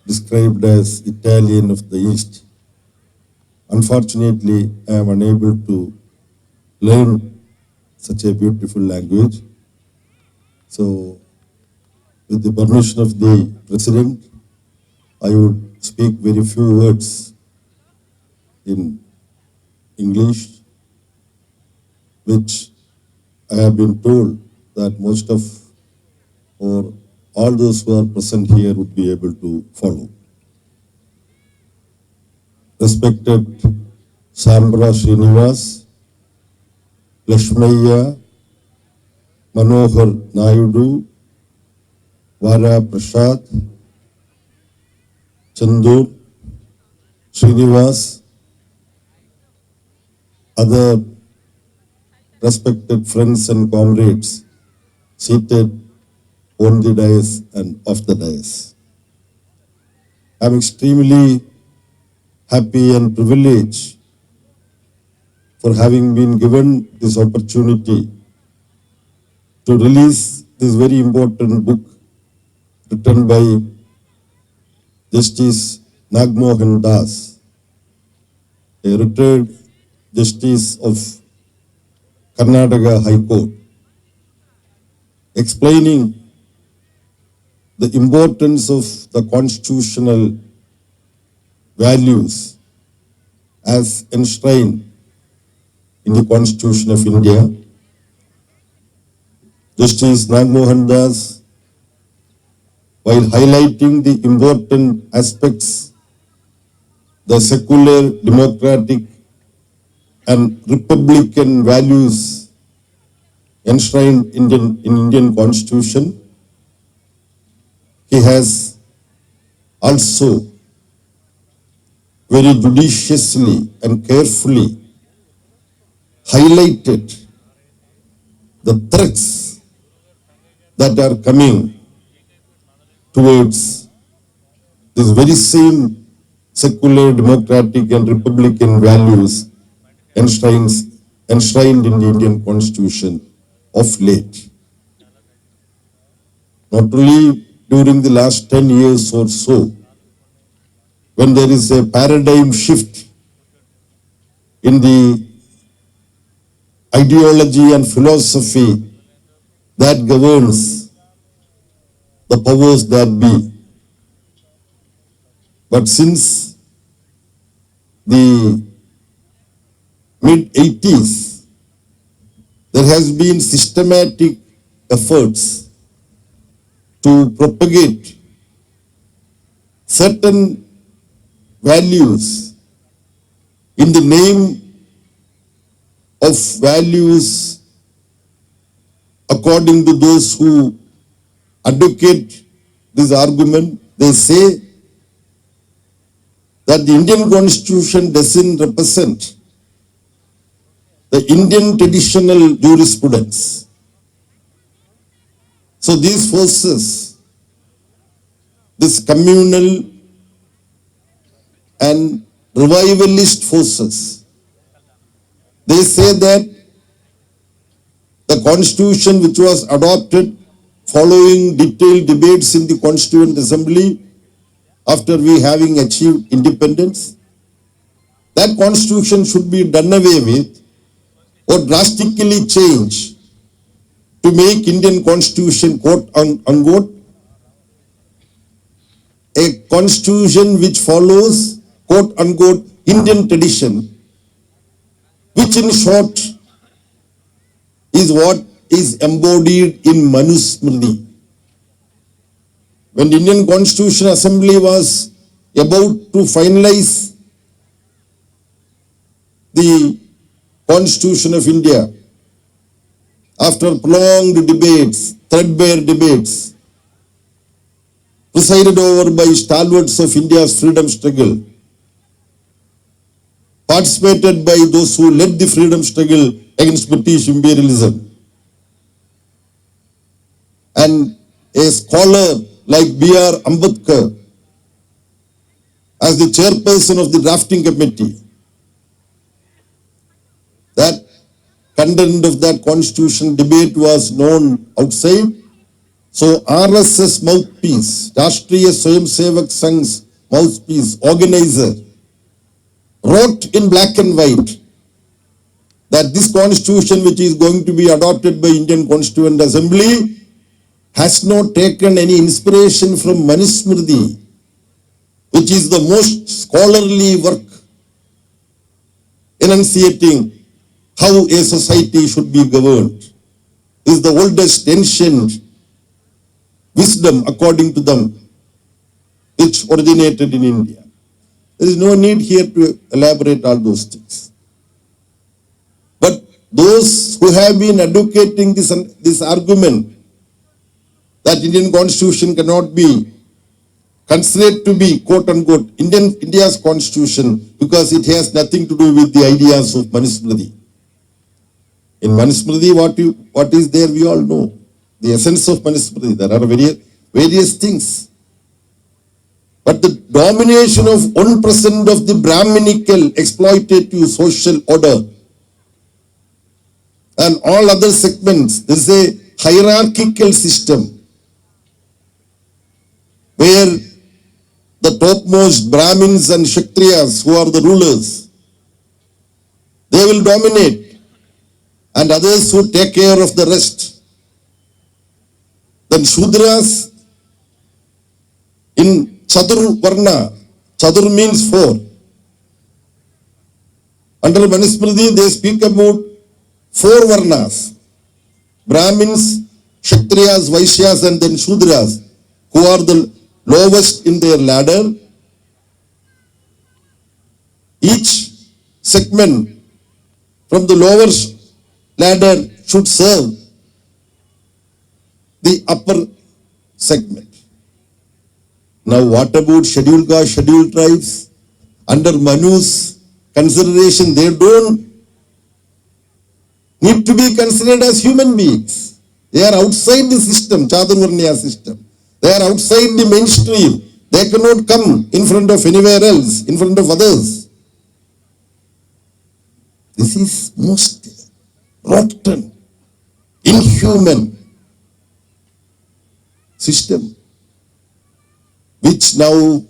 described as Italian of the East. Unfortunately, I am unable to learn such a beautiful language. So, with the permission of the President, I would speak very few words in English, which I have been told that most of or all those who are present here would be able to follow. Respected Sambra Srinivas, Lakshmaya, Manohar Naidu, Vara Prasad, Chandu, Srinivas, other respected friends and comrades seated on the dais and off the dais. I am extremely happy and privileged for having been given this opportunity to release this very important book written by Justice Nagmohan Das, a retired Justice of Karnataka High Court, explaining the importance of the constitutional values as enshrined in the Constitution of India. Justice Nagmohan Das, while highlighting the important aspects, the secular, democratic, and republican values enshrined in Indian Constitution, he has also very judiciously and carefully highlighted the threats that are coming towards this very same secular, democratic, and republican values enshrined in the Indian Constitution of late. Not only during the last 10 years or so, when there is a paradigm shift in the ideology and philosophy that governs the powers that be. But since the mid-80s, there has been systematic efforts to propagate certain values in the name of values according to those who advocate this argument. They say that the Indian Constitution doesn't represent the Indian traditional jurisprudence. So these forces, this communal and revivalist forces, they say that the Constitution which was adopted following detailed debates in the Constituent Assembly after we having achieved independence, that Constitution should be done away with or drastically changed to make Indian Constitution, quote unquote, a constitution which follows, quote unquote, Indian tradition, which in short is what is embodied in Manusmriti. When the Indian Constitution Assembly was about to finalize the Constitution of India, after prolonged debates, threadbare debates, presided over by stalwarts of India's freedom struggle, participated by those who led the freedom struggle against British imperialism, and a scholar like B.R. Ambedkar as the chairperson of the drafting committee. That content of that constitution debate was known outside. So RSS mouthpiece, Rashtriya Swayamsevak Sangh's mouthpiece, organizer, wrote in black and white that this constitution which is going to be adopted by Indian Constituent Assembly has not taken any inspiration from Manusmriti, which is the most scholarly work enunciating how a society should be governed. Is the oldest ancient wisdom, according to them, which originated in India. There is no need here to elaborate all those things. But those who have been advocating this argument that Indian Constitution cannot be considered to be, quote unquote, India's Constitution because it has nothing to do with the ideas of Manusmriti. In Manusmriti, what is there, we all know. The essence of Manusmriti, there are various things. But the domination of 1% of the Brahminical exploitative social order and all other segments, there is a hierarchical system where the topmost Brahmins and Kshatriyas, who are the rulers, they will dominate, and others who take care of the rest. Then Shudras in Chatur Varna, Chatur means 4. Under Manusmriti, they speak about 4 Varnas: Brahmins, Kshatriyas, Vaishyas, and then Shudras, who are the lowest in their ladder. Each segment from the lower ladder should serve the upper segment. Now, what about scheduled castes, scheduled tribes? Under Manu's consideration, they don't need to be considered as human beings. They are outside the system, Chaturvarnya system. They are outside the mainstream. They cannot come in front of anywhere else, in front of others. This is most rotten, inhuman system, which now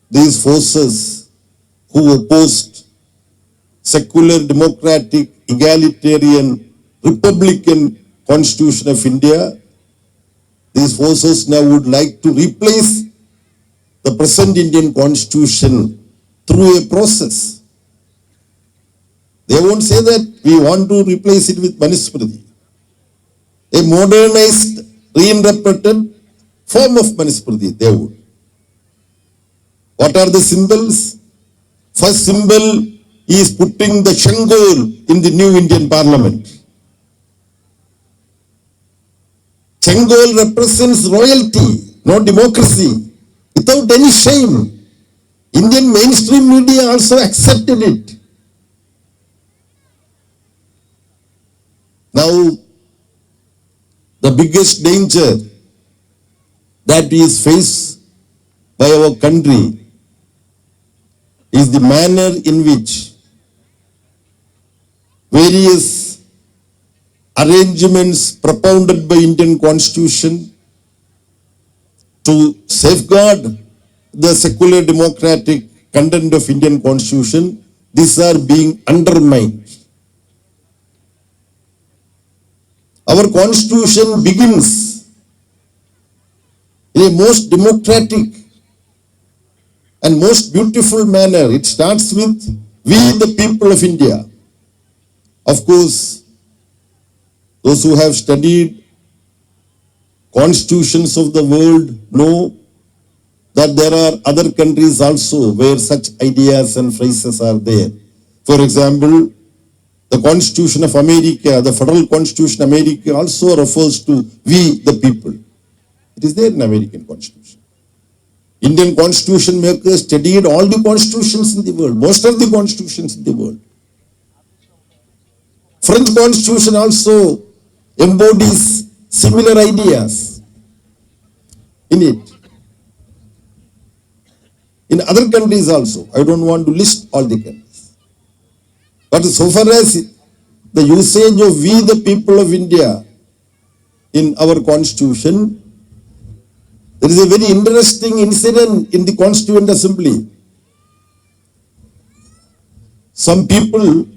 these forces who opposed secular, democratic, egalitarian, republican Constitution of India, these forces now would like to replace the present Indian Constitution through a process. They won't say that we want to replace it with Manusmriti, a modernized, reinterpreted form of Manusmriti. They would. What are the symbols? First symbol is putting the Shangol in the new Indian Parliament. Shangol represents royalty, not democracy, without any shame. Indian mainstream media also accepted it. Now, the biggest danger that is faced by our country is the manner in which various arrangements propounded by Indian Constitution to safeguard the secular democratic content of Indian Constitution, these are being undermined. Our Constitution begins in a most democratic and most beautiful manner. It starts with "We the people of India." Of course, those who have studied constitutions of the world know that there are other countries also where such ideas and phrases are there. For example, the Constitution of America, the Federal Constitution of America also refers to "we the people." It is there in American Constitution. Indian Constitution makers studied all the constitutions in the world, most of the constitutions in the world. French Constitution also embodies similar ideas in it. In other countries also, I don't want to list all the countries. But so far as the usage of "we the people of India" in our constitution, there is a very interesting incident in the Constituent Assembly. Some people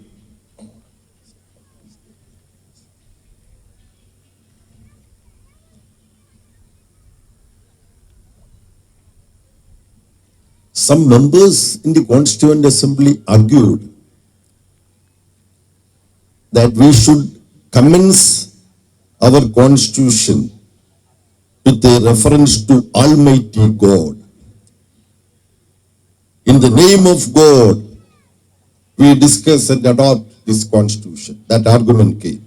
some members in the Constituent Assembly argued that we should commence our constitution with a reference to Almighty God. In the name of God, we discuss and adopt this constitution. That argument came.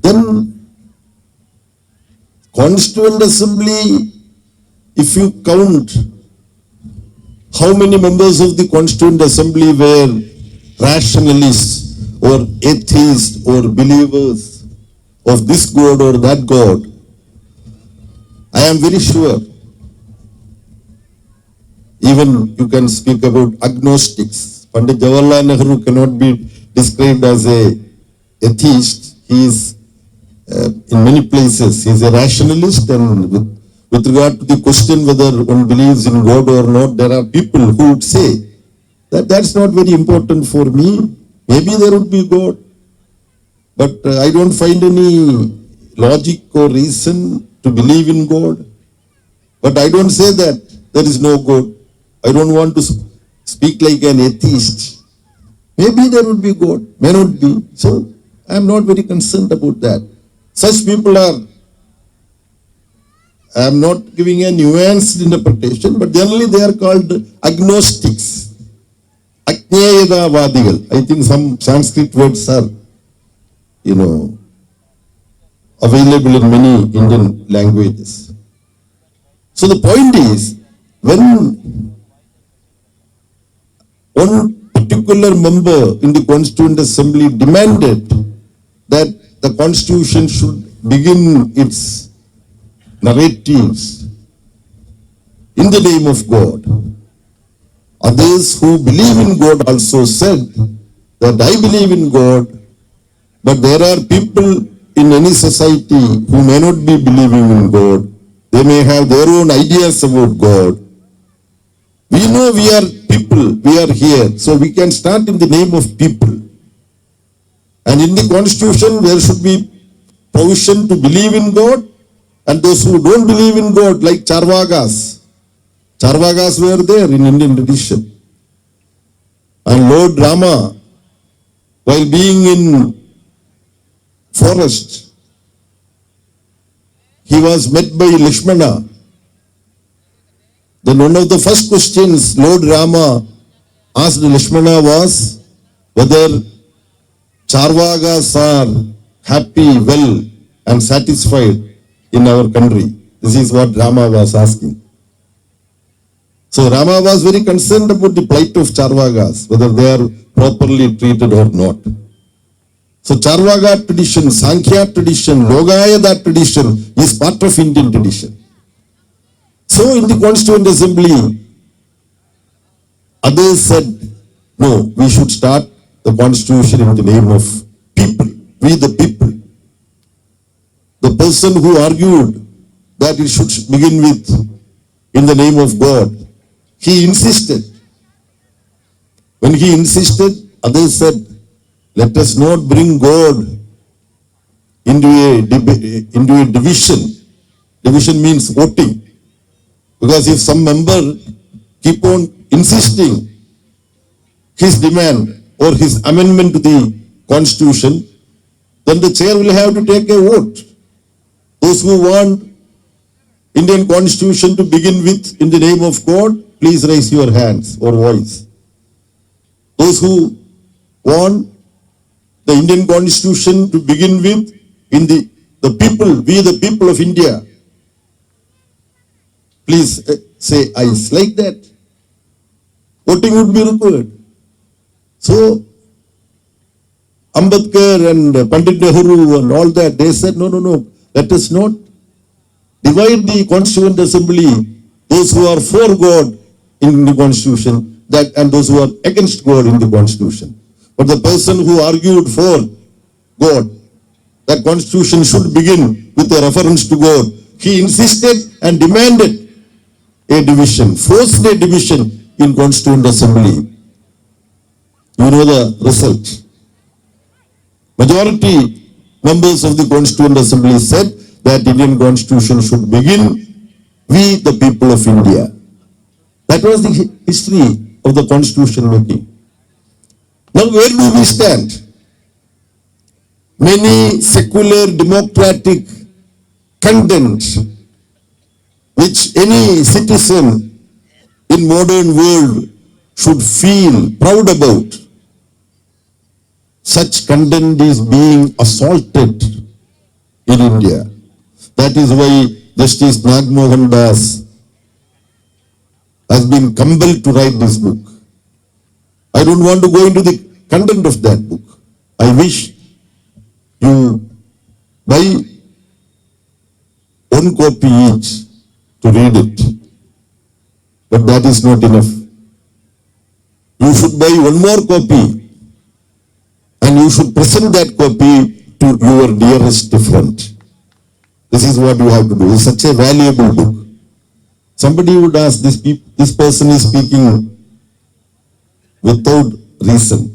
Then, Constituent Assembly, if you count how many members of the Constituent Assembly were rationalists or atheists or believers of this God or that God, I am very sure. Even you can speak about agnostics. Pandit Jawaharlal Nehru cannot be described as a atheist. He is in many places, he is a rationalist, and with regard to the question whether one believes in God or not, there are people who would say that that's not very important for me. Maybe there would be God, but I don't find any logic or reason to believe in God. But I don't say that there is no God. I don't want to speak like an atheist. Maybe there would be God, may not be. So I am not very concerned about that. Such people are, I am not giving a nuanced interpretation, but generally they are called agnostics. Ajnayavadigal. I think some Sanskrit words are, available in many Indian languages. So the point is, when one particular member in the Constituent Assembly demanded that the Constitution should begin its narratives in the name of God, others who believe in God also said that I believe in God, but there are people in any society who may not be believing in God. They may have their own ideas about God. We know we are people, we are here, so we can start in the name of people. And in the Constitution, there should be provision to believe in God, and those who don't believe in God, like Charvagas. Charvagas were there in Indian tradition. And Lord Rama, while being in forest, he was met by Lakshmana. Then one of the first questions Lord Rama asked Lakshmana was whether Charvagas are happy, well and satisfied in our country. This is what Rama was asking. So Rama was very concerned about the plight of Charvagas, whether they are properly treated or not. So Charvaga tradition, Sankhya tradition, Logayada tradition is part of Indian tradition. So in the Constituent Assembly, others said, no, we should start the Constitution in the name of people, we the people. The person who argued that it should begin with in the name of God, he insisted. When he insisted, others said, let us not bring God into a division. Division means voting. Because if some member keep on insisting his demand or his amendment to the Constitution, then the chair will have to take a vote. Those who want Indian Constitution to begin with in the name of God, please raise your hands or voice. Those who want the Indian Constitution to begin with in the people, we the people of India, please say ayes. Like that, voting would be required. So Ambedkar and Pandit Nehru and all that, they said, no, let us not divide the Constituent Assembly, those who are for God in the Constitution, that and those who are against God in the Constitution. But the person who argued for God, that constitution should begin with a reference to God. He insisted and demanded a division, forced a division in Constituent Assembly. You know the result. Majority members of the Constituent Assembly said that Indian Constitution should begin, we the people of India. That was the history of the Constitution making. Now where do we stand? Many secular democratic content which any citizen in modern world should feel proud about, such content is being assaulted in India. That is why Justice Nagmohan Das has been compelled to write this book. I don't want to go into the content of that book. I wish you buy one copy each to read it. But that is not enough. You should buy one more copy and you should present that copy to your dearest friend. This is what you have to do. It's such a valuable book. Somebody would ask, this person is speaking without reason.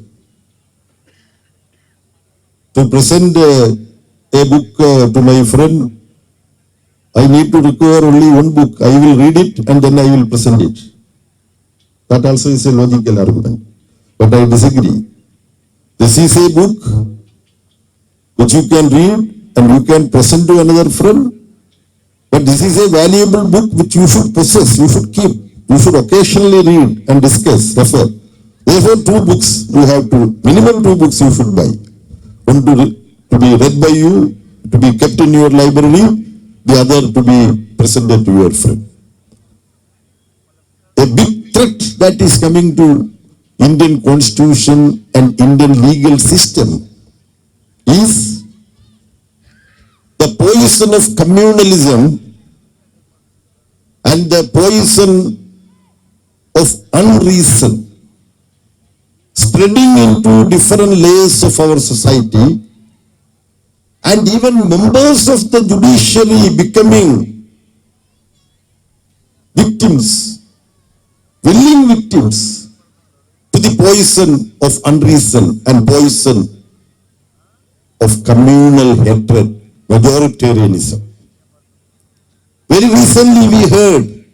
To present a book to my friend, I need to require only one book. I will read it and then I will present it. That also is a logical argument. But I disagree. This is a book which you can read and you can present to another friend. But this is a valuable book which you should possess, you should keep. You should occasionally read and discuss, refer. Therefore, two books you have to, minimum two books you should buy. One to be read by you, to be kept in your library, the other to be presented to your friend. A big threat that is coming to Indian Constitution and Indian legal system is the poison of communalism and the poison of unreason spreading into different layers of our society, and even members of the judiciary becoming victims, willing victims to the poison of unreason and poison of communal hatred, majoritarianism. Very recently we heard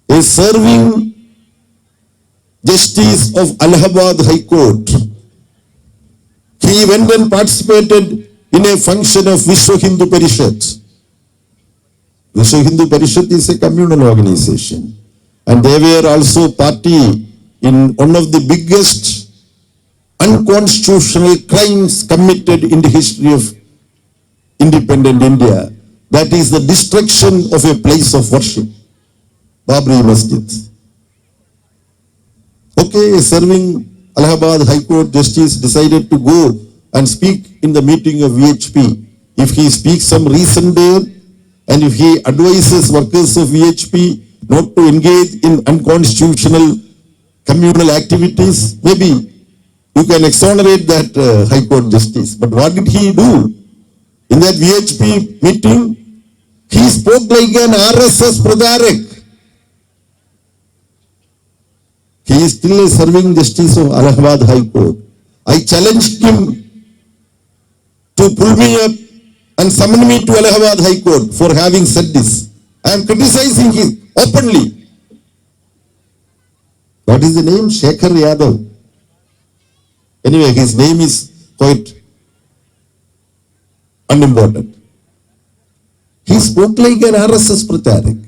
a serving Justice of Allahabad High Court. He went and participated in a function of Vishwa Hindu Parishad. Vishwa Hindu Parishad is a communal organization. And they were also party in one of the biggest unconstitutional crimes committed in the history of independent India. That is the destruction of a place of worship, Babri Masjid. Okay, a serving Allahabad High Court Justice decided to go and speak in the meeting of VHP. If he speaks some reason there, and if he advises workers of VHP not to engage in unconstitutional communal activities, maybe you can exonerate that High Court Justice. But what did he do? In that VHP meeting, he spoke like an RSS Pradarak. He is still a serving justice of Allahabad High Court. I challenged him to pull me up and summon me to Allahabad High Court for having said this. I am criticizing him openly. What is the name? Shekhar Yadav. Anyway, his name is quite unimportant. He spoke like an RSS Pratarik.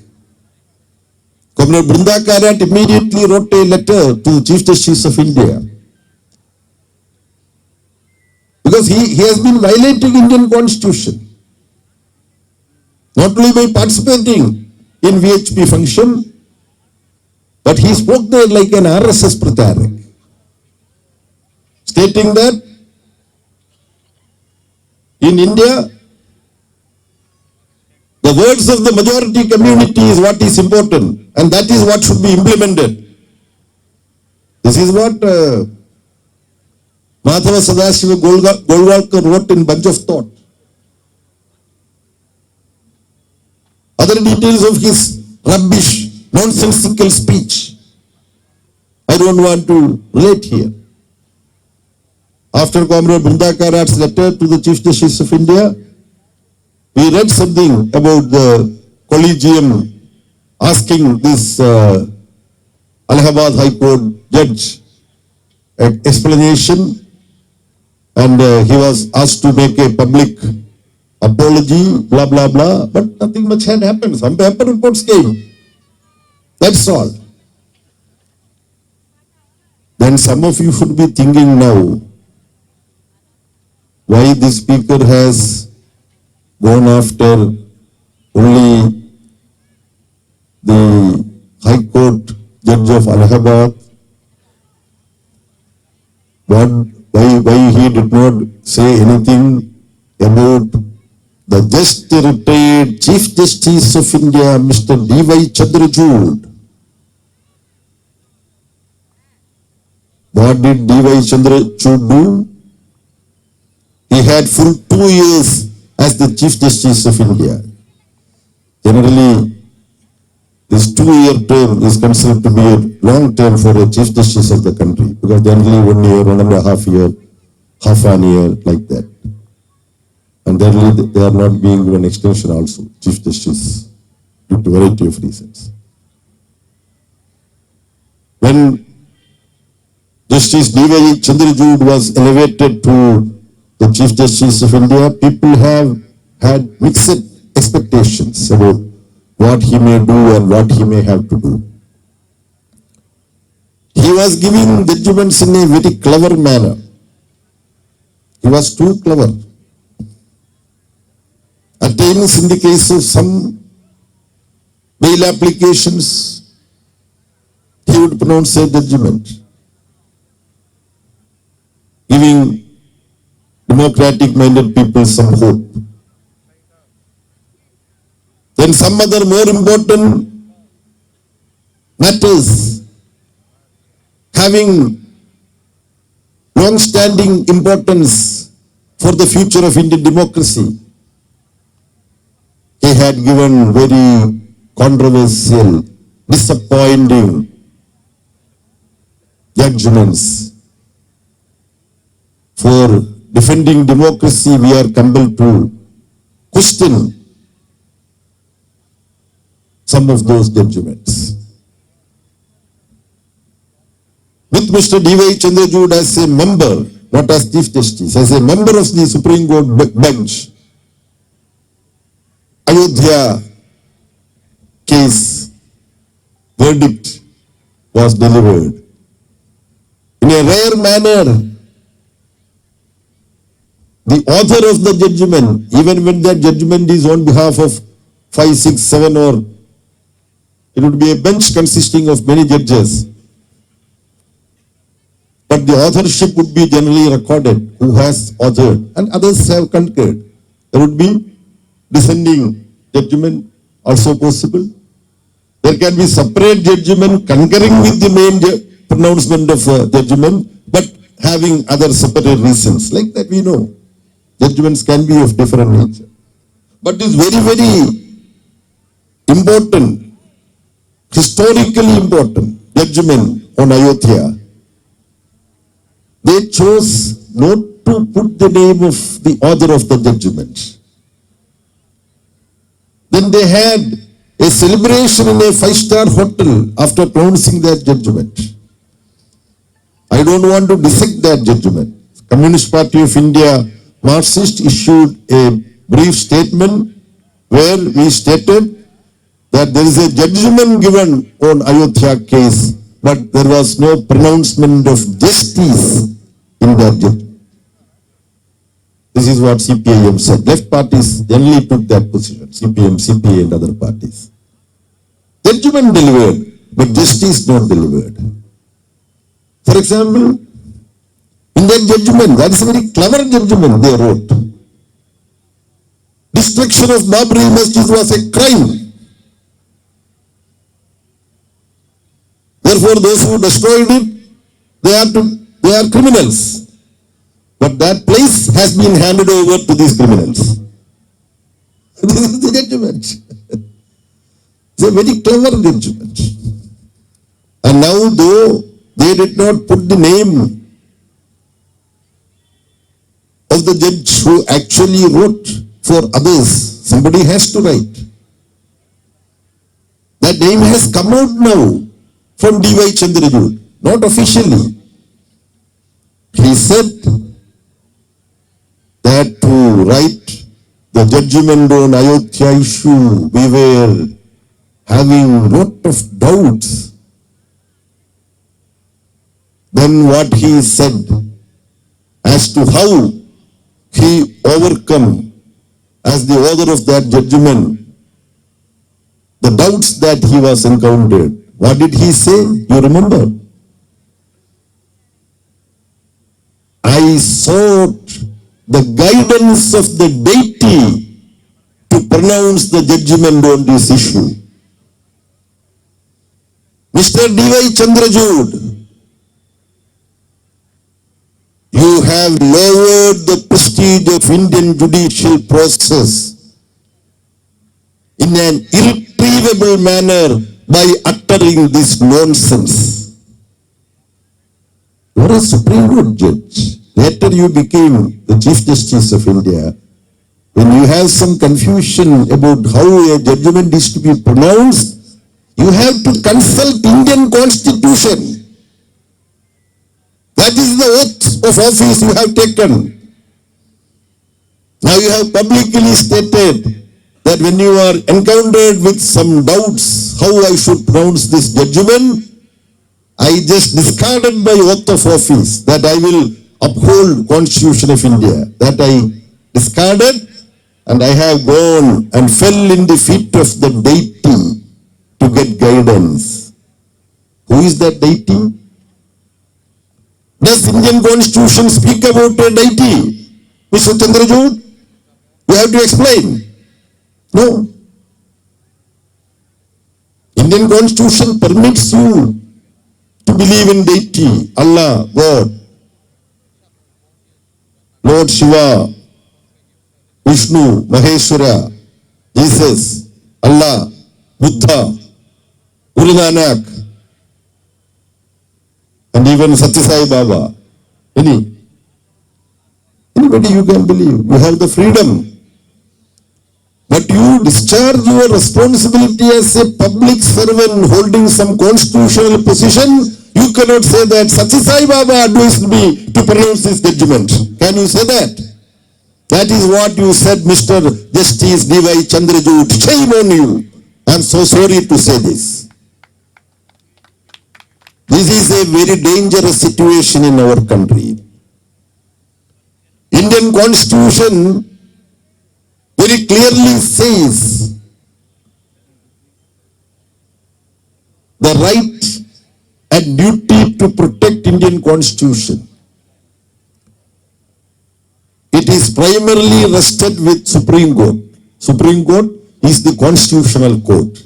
Comrade Brinda Karat immediately wrote a letter to the Chief Justice of India. Because he has been violating Indian Constitution. Not only by participating in VHP function, but he spoke there like an RSS Pratarik, stating that in India, the words of the majority community is what is important, and that is what should be implemented. This is what Madhava Sadashiva Golwalkar wrote in Bunch of Thought. Other details of his rubbish, nonsensical speech, I don't want to relate here. After Comrade Brindakarat's letter to the Chief Justice of India, we read something about the collegium asking this Allahabad High Court judge an explanation, and he was asked to make a public apology, blah, blah, blah, but nothing much had happened. Some paper reports came. That's all. Then some of you should be thinking now, why this speaker has gone after only the High Court judge of Allahabad. Why he did not say anything about the just retired Chief Justice of India, Mr. D.Y. Chandrachud. What did D.Y. Chandrachud do? He had full 2 years as the Chief Justice of India. Generally, this 2-year term is considered to be a long term for a Chief Justice of the country, because generally 1 year, 1.5 year, half an year, like that. And generally they are not being given extension also, Chief Justice, due to a variety of reasons. When Justice D.Y. Chandrachud was elevated to the Chief Justice of India, people have had mixed expectations about what he may do and what he may have to do. He was giving judgments in a very clever manner. He was too clever. At times, in the case of some bail applications, he would pronounce a judgment, giving democratic-minded people some hope. Then some other more important matters having long-standing importance for the future of Indian democracy, he had given very controversial, disappointing judgments. For defending democracy, we are compelled to question some of those judgments. With Mr. D.Y. Chandrachud as a member, not as Chief Justice, as a member of the Supreme Court bench, Ayodhya case verdict was delivered. In a rare manner, the author of the judgment, even when that judgment is on behalf of 5, 6, 7, or it would be a bench consisting of many judges, but the authorship would be generally recorded, who has authored, and others have concurred. There would be dissenting judgment also possible. There can be separate judgment concurring with the main pronouncement of judgment, but having other separate reasons. Like that we know. Judgments can be of different nature. But it's very, very important, historically important judgment on Ayodhya. They chose not to put the name of the author of the judgment. Then they had a celebration in a 5-star hotel after pronouncing that judgment. I don't want to dissect that judgment. Communist Party of India, Marxist, issued a brief statement where we stated that there is a judgment given on Ayodhya case, but there was no pronouncement of justice in that judgment. This is what CPIM said. Left parties generally took that position, CPM, CPA and other parties. Judgment delivered, but justice not delivered. For example, in that judgment, that is a very clever judgment they wrote. Destruction of Babri Masjid was a crime. Therefore, those who destroyed it, they are criminals. But that place has been handed over to these criminals. This is the judgment. It's a very clever judgment. And now, though they did not put the name of the judge who actually wrote for others, somebody has to write. That name has come out now from D.Y. Chandrachud, not officially. He said that to write the judgment on Ayodhya issue, we were having lot of doubts. Then what he said as to how he overcome as the author of that judgment the doubts that he was encountered. What did he say? You remember? I sought the guidance of the deity to pronounce the judgment on this issue. Mr. D.Y. Chandrachud, you have lowered the prestige of Indian judicial process in an irretrievable manner by uttering this nonsense. You are a Supreme Court judge. Later you became the Chief Justice of India. When you have some confusion about how a judgment is to be pronounced, you have to consult Indian Constitution. That is the oath of office you have taken. Now you have publicly stated that when you are encountered with some doubts how I should pronounce this judgment, I just discarded my oath of office that I will uphold Constitution of India. That I discarded and I have gone and fell in the feet of the deity to get guidance. Who is that deity? Does Indian Constitution speak about a deity? Mr. Chandrachud, you have to explain. No. Indian Constitution permits you to believe in deity, Allah, God, Lord Shiva, Vishnu, Maheshwara, Jesus, Allah, Buddha, Guru Nanak, and even Satyasai Baba. Anybody you can believe. You have the freedom. But you discharge your responsibility as a public servant holding some constitutional position. You cannot say that Satyasai Baba advised me to pronounce this judgment. Can you say that? That is what you said, Mr. Justice D.Y. Chandrachud. Shame on you. I am so sorry to say this. This is a very dangerous situation in our country. Indian Constitution very clearly says the right and duty to protect Indian Constitution. It is primarily vested with Supreme Court. Supreme Court is the constitutional court.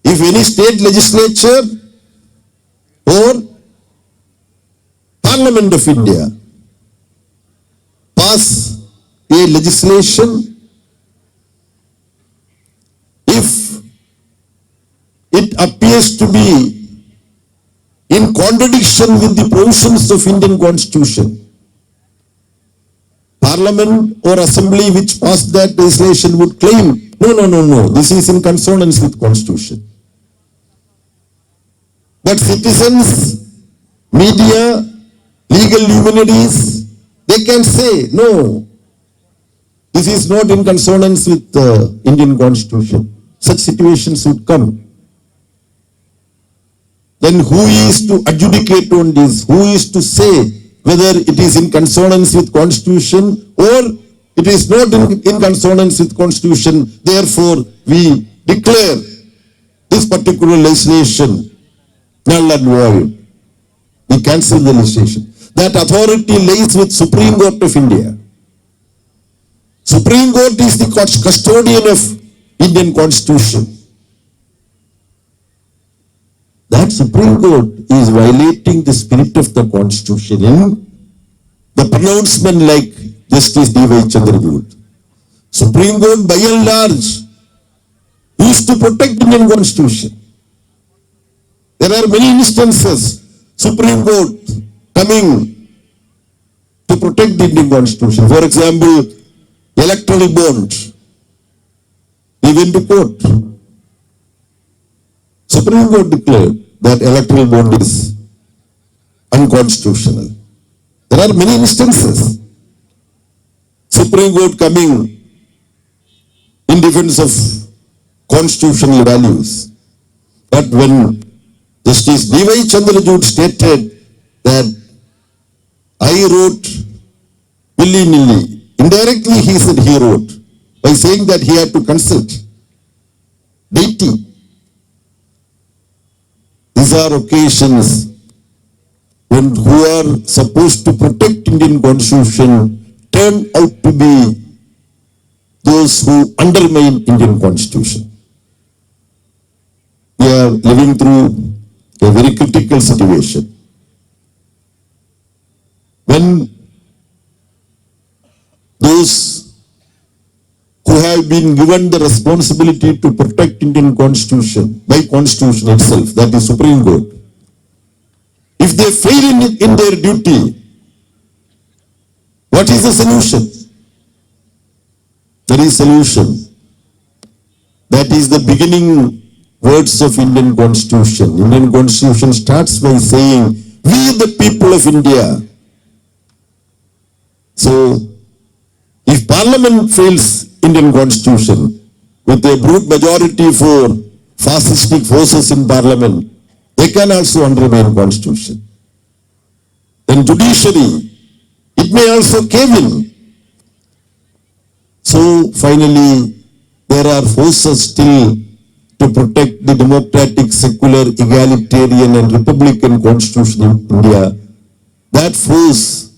If any state legislature or Parliament of India pass a legislation, if it appears to be in contradiction with the provisions of Indian Constitution, Parliament or Assembly which passed that legislation would claim, no, this is in consonance with Constitution. But citizens, media, legal luminaries, they can say, no, this is not in consonance with the Indian Constitution. Such situations would come. Then who is to adjudicate on this? Who is to say whether it is in consonance with Constitution or it is not in consonance with Constitution? Therefore, we declare this particular legislation null and void. We cancel the legislation. That authority lays with Supreme Court of India. Supreme Court is the custodian of Indian Constitution. That Supreme Court is violating the spirit of the Constitution in the pronouncement like Justice D.Y. Chandrachud. Supreme Court by and large used to protect Indian Constitution. There are many instances, Supreme Court coming to protect the Indian Constitution. For example, electoral bond. He went to court. Supreme Court declared that electoral bond is unconstitutional. There are many instances. Supreme Court coming in defense of constitutional values. But when Justice D.Y. Chandrachud stated that I wrote willy-nilly, indirectly he said he wrote, by saying that he had to consult deity. These are occasions when who are supposed to protect Indian Constitution turn out to be those who undermine Indian Constitution. We are living through a very critical situation. When those who have been given the responsibility to protect Indian Constitution by Constitution itself, that is Supreme Court, if they fail in their duty, what is the solution? There is solution. That is the beginning words of Indian Constitution. Indian Constitution starts by saying, we the people of India. So, if Parliament fails Indian Constitution with a brute majority for fascistic forces in Parliament, they can also undermine Constitution. Then judiciary, it may also cave in. So finally, there are forces still to protect the democratic, secular, egalitarian and republican constitution in India. That force,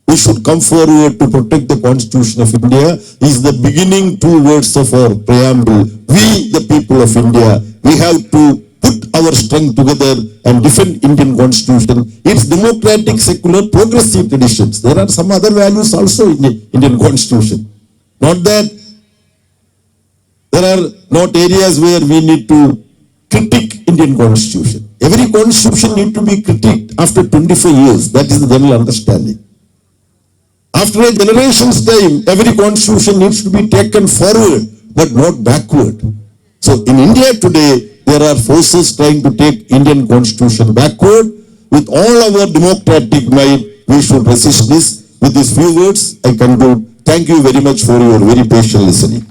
we should come forward to protect the Constitution of India, is the beginning two words of our preamble. We, the people of India, we have to put our strength together and defend Indian Constitution, its democratic, secular, progressive traditions. There are some other values also in the Indian Constitution. Not that there are not areas where we need to critique Indian Constitution. Every Constitution needs to be critiqued after 25 years. That is the general understanding. After a generation's time, every Constitution needs to be taken forward, but not backward. So in India today, there are forces trying to take Indian Constitution backward. With all our democratic might, we should resist this. With these few words, I conclude. Thank you very much for your very patient listening.